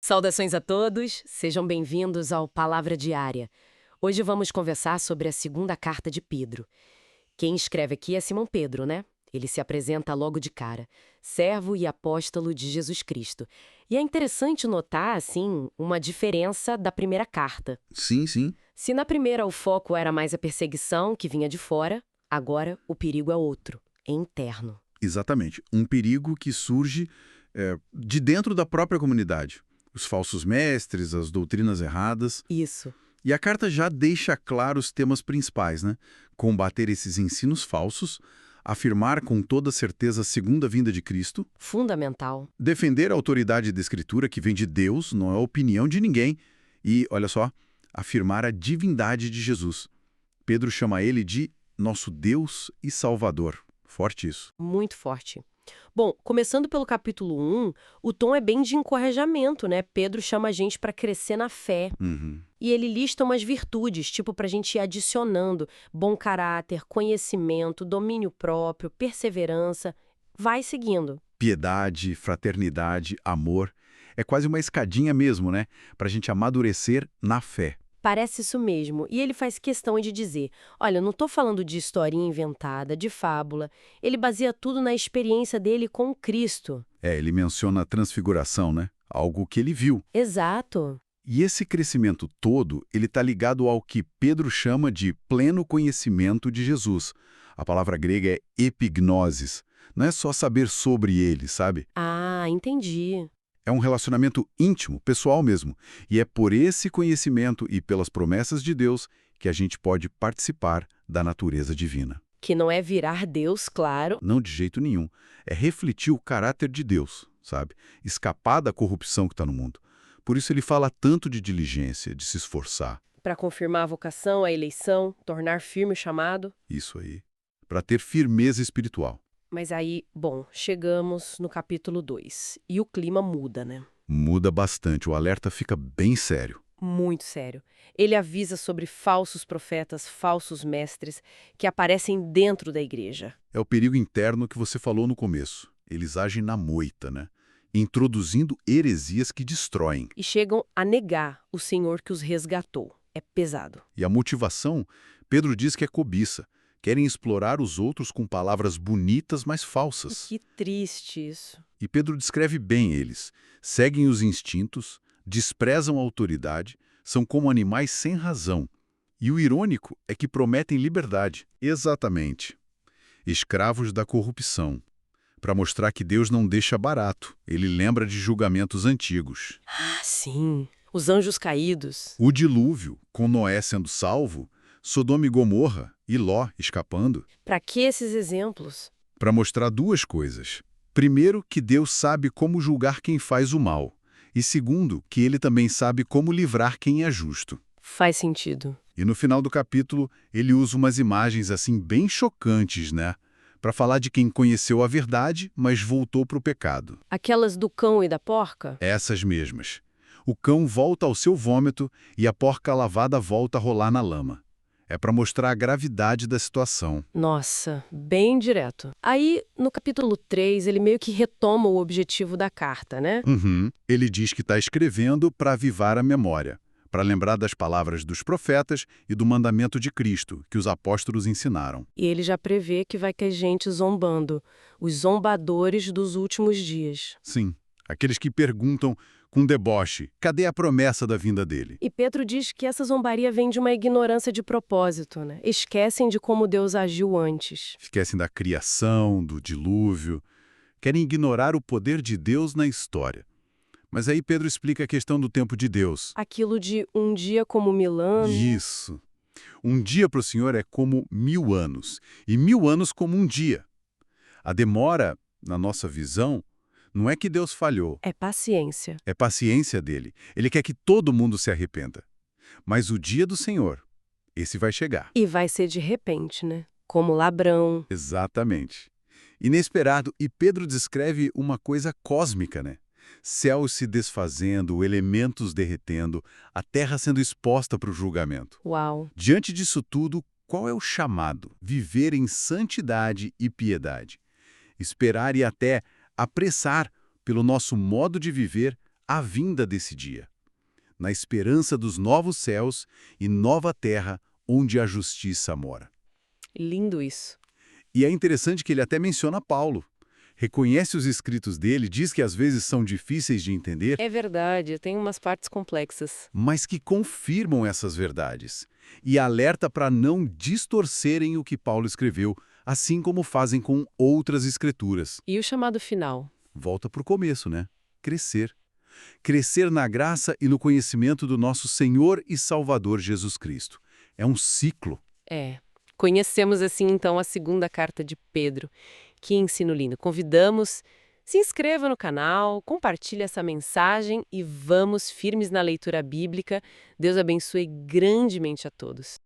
Saudações a todos, sejam bem-vindos ao Palavra Diária. Hoje vamos conversar sobre a segunda carta de Pedro. Quem escreve aqui é Simão Pedro, né? Ele se apresenta logo de cara, servo e apóstolo de Jesus Cristo. E é interessante notar, assim, uma diferença da primeira carta. Sim. Se na primeira o foco era mais a perseguição que vinha de fora, agora o perigo é outro, é interno. Exatamente. Um perigo que surge de dentro da própria comunidade. Os falsos mestres, as doutrinas erradas. Isso. E a carta já deixa claro os temas principais, né? Combater esses ensinos falsos, afirmar com toda certeza a segunda vinda de Cristo, Fundamental. defender a autoridade da Escritura que vem de Deus, não é a opinião de ninguém, e, olha só, afirmar a divindade de Jesus. Pedro chama ele de nosso Deus e Salvador. Forte isso. Muito forte. Bom, começando pelo capítulo 1, o tom é bem de encorajamento, né? Pedro chama a gente para crescer na fé. E ele lista umas virtudes, tipo para a gente ir adicionando bom caráter, conhecimento, domínio próprio, perseverança. Vai seguindo. Piedade, fraternidade, amor. É quase uma escadinha mesmo, né? Para a gente amadurecer na fé. Parece isso mesmo. E ele faz questão de dizer, olha, eu não estou falando de historinha inventada, de fábula. Ele baseia tudo na experiência dele com Cristo. Ele menciona a transfiguração, né? Algo que ele viu. Exato. E esse crescimento todo, ele está ligado ao que Pedro chama de pleno conhecimento de Jesus. A palavra grega é epignosis. Não é só saber sobre ele, sabe? Ah, entendi. É um relacionamento íntimo, pessoal mesmo. E é por esse conhecimento e pelas promessas de Deus que a gente pode participar da natureza divina. Que não é virar Deus, claro. Não de jeito nenhum. É refletir o caráter de Deus, sabe? Escapar da corrupção que está no mundo. Por isso ele fala tanto de diligência, de se esforçar. Para confirmar a vocação, a eleição, tornar firme o chamado. Isso aí. Para ter firmeza espiritual. Mas aí, bom, chegamos no capítulo 2 e o clima muda, né? Muda bastante, o alerta fica bem sério. Muito sério. Ele avisa sobre falsos profetas, falsos mestres que aparecem dentro da igreja. É o perigo interno que você falou no começo. Eles agem na moita, né? Introduzindo heresias que destroem. E chegam a negar o Senhor que os resgatou. É pesado. E a motivação, Pedro diz que é cobiça. Querem explorar os outros com palavras bonitas, mas falsas. Que triste isso. E Pedro descreve bem eles. Seguem os instintos, desprezam a autoridade, são como animais sem razão. E o irônico é que prometem liberdade. Exatamente. Escravos da corrupção. Para mostrar que Deus não deixa barato. Ele lembra de julgamentos antigos. Ah, sim. Os anjos caídos. O dilúvio, com Noé sendo salvo, Sodoma e Gomorra e Ló escapando. Para que esses exemplos? Para mostrar duas coisas. Primeiro, que Deus sabe como julgar quem faz o mal. E segundo, que ele também sabe como livrar quem é justo. Faz sentido. E no final do capítulo, ele usa umas imagens assim bem chocantes, né? Para falar de quem conheceu a verdade, mas voltou para o pecado. Aquelas do cão e da porca? Essas mesmas. O cão volta ao seu vômito e a porca lavada volta a rolar na lama. É para mostrar a gravidade da situação. Nossa, bem direto. Aí, no capítulo 3, ele meio que retoma o objetivo da carta, né? Ele diz que está escrevendo para avivar a memória, para lembrar das palavras dos profetas e do mandamento de Cristo, que os apóstolos ensinaram. E ele já prevê que vai ter gente zombando, os zombadores dos últimos dias. Sim, aqueles que perguntam com deboche, cadê a promessa da vinda dele? E Pedro diz que essa zombaria vem de uma ignorância de propósito, né? Esquecem de como Deus agiu antes. Esquecem da criação, do dilúvio. Querem ignorar o poder de Deus na história. Mas aí Pedro explica a questão do tempo de Deus. Aquilo de um dia como 1000 anos. Isso. Um dia para o Senhor é como 1000 anos, e 1000 anos como um dia. A demora, na nossa visão, não é que Deus falhou. É paciência. É paciência dele. Ele quer que todo mundo se arrependa. Mas o dia do Senhor, esse vai chegar. E vai ser de repente, né? Como ladrão. Exatamente. Inesperado, e Pedro descreve uma coisa cósmica, né? Céus se desfazendo, elementos derretendo, a terra sendo exposta para o julgamento. Uau. Diante disso tudo, qual é o chamado? Viver em santidade e piedade. Esperar e até apressar pelo nosso modo de viver a vinda desse dia, na esperança dos novos céus e nova terra onde a justiça mora. Lindo isso. E é interessante que ele até menciona Paulo. Reconhece os escritos dele, diz que às vezes são difíceis de entender, É verdade, tem umas partes complexas. mas que confirmam essas verdades. E alerta para não distorcerem o que Paulo escreveu, assim como fazem com outras escrituras. E o chamado final? Volta para o começo, né? Crescer. Crescer na graça e no conhecimento do nosso Senhor e Salvador Jesus Cristo. É um ciclo. É. Conhecemos assim então a segunda carta de Pedro. Que ensino lindo. Convidamos, se inscreva no canal, compartilhe essa mensagem e vamos firmes na leitura bíblica. Deus abençoe grandemente a todos.